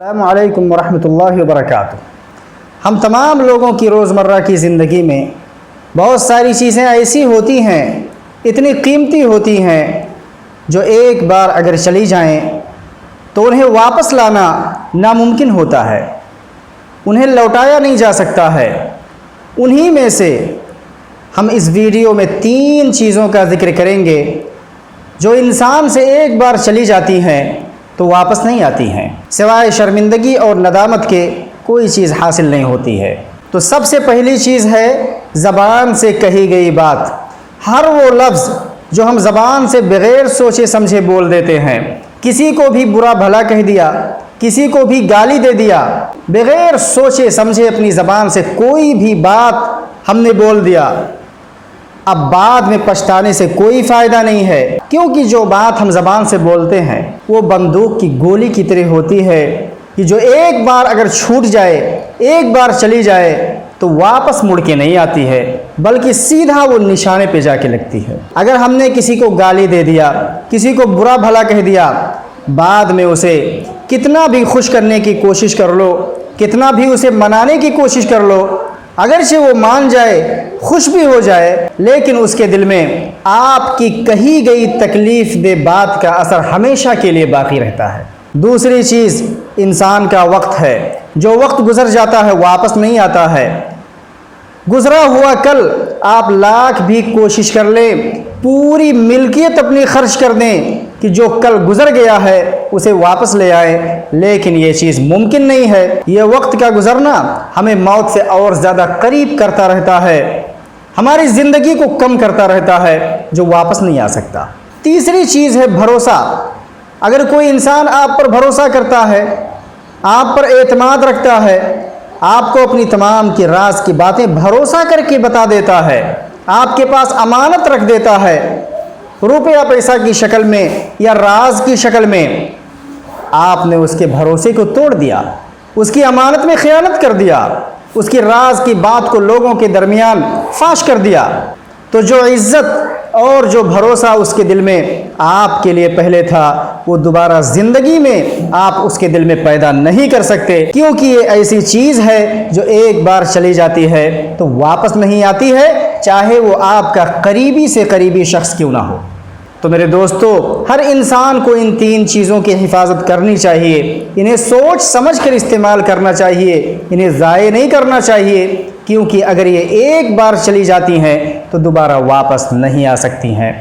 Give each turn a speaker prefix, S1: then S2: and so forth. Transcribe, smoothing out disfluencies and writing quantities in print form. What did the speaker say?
S1: السلام علیکم ورحمۃ اللہ وبرکاتہ۔ ہم تمام لوگوں کی روزمرہ کی زندگی میں بہت ساری چیزیں ایسی ہوتی ہیں، اتنی قیمتی ہوتی ہیں، جو ایک بار اگر چلی جائیں تو انہیں واپس لانا ناممکن ہوتا ہے، انہیں لوٹایا نہیں جا سکتا ہے۔ انہی میں سے ہم اس ویڈیو میں 3 چیزوں کا ذکر کریں گے جو انسان سے ایک بار چلی جاتی ہیں تو واپس نہیں آتی ہیں، سوائے شرمندگی اور ندامت کے کوئی چیز حاصل نہیں ہوتی ہے۔ تو سب سے پہلی چیز ہے زبان سے کہی گئی بات۔ ہر وہ لفظ جو ہم زبان سے بغیر سوچے سمجھے بول دیتے ہیں، کسی کو بھی برا بھلا کہہ دیا، کسی کو بھی گالی دے دیا، بغیر سوچے سمجھے اپنی زبان سے کوئی بھی بات ہم نے بول دیا، اب بعد میں پچھتانے سے کوئی فائدہ نہیں ہے، کیونکہ جو بات ہم زبان سے بولتے ہیں وہ بندوق کی گولی کی طرح ہوتی ہے کہ جو ایک بار اگر چھوٹ جائے، ایک بار چلی جائے تو واپس مڑ کے نہیں آتی ہے، بلکہ سیدھا وہ نشانے پہ جا کے لگتی ہے۔ اگر ہم نے کسی کو گالی دے دیا، کسی کو برا بھلا کہہ دیا، بعد میں اسے کتنا بھی خوش کرنے کی کوشش کر لو، کتنا بھی اسے منانے کی کوشش کر لو، اگرچہ وہ مان جائے، خوش بھی ہو جائے، لیکن اس کے دل میں آپ کی کہی گئی تکلیف دہ بات کا اثر ہمیشہ کے لیے باقی رہتا ہے۔ دوسری چیز انسان کا وقت ہے، جو وقت گزر جاتا ہے واپس نہیں آتا ہے۔ گزرا ہوا کل آپ لاکھ بھی کوشش کر لیں، پوری ملکیت اپنی خرچ کر دیں کہ جو کل گزر گیا ہے اسے واپس لے آئیں، لیکن یہ چیز ممکن نہیں ہے۔ یہ وقت کا گزرنا ہمیں موت سے اور زیادہ قریب کرتا رہتا ہے، ہماری زندگی کو کم کرتا رہتا ہے، جو واپس نہیں آ سکتا۔ تیسری چیز ہے بھروسہ۔ اگر کوئی انسان آپ پر بھروسہ کرتا ہے، آپ پر اعتماد رکھتا ہے، آپ کو اپنی تمام کی راز کی باتیں بھروسہ کر کے بتا دیتا ہے، آپ کے پاس امانت رکھ دیتا ہے، روپیہ پیسہ کی شکل میں یا راز کی شکل میں، آپ نے اس کے بھروسے کو توڑ دیا، اس کی امانت میں خیانت کر دیا، اس کی راز کی بات کو لوگوں کے درمیان فاش کر دیا، تو جو عزت اور جو بھروسہ اس کے دل میں آپ کے لیے پہلے تھا، وہ دوبارہ زندگی میں آپ اس کے دل میں پیدا نہیں کر سکتے، کیونکہ یہ ایسی چیز ہے جو ایک بار چلی جاتی ہے تو واپس نہیں آتی ہے، چاہے وہ آپ کا قریبی سے قریبی شخص کیوں نہ ہو۔ تو میرے دوستو، ہر انسان کو ان 3 چیزوں کی حفاظت کرنی چاہیے، انہیں سوچ سمجھ کر استعمال کرنا چاہیے، انہیں ضائع نہیں کرنا چاہیے، کیونکہ اگر یہ ایک بار چلی جاتی ہیں تو دوبارہ واپس نہیں آ سکتی ہیں۔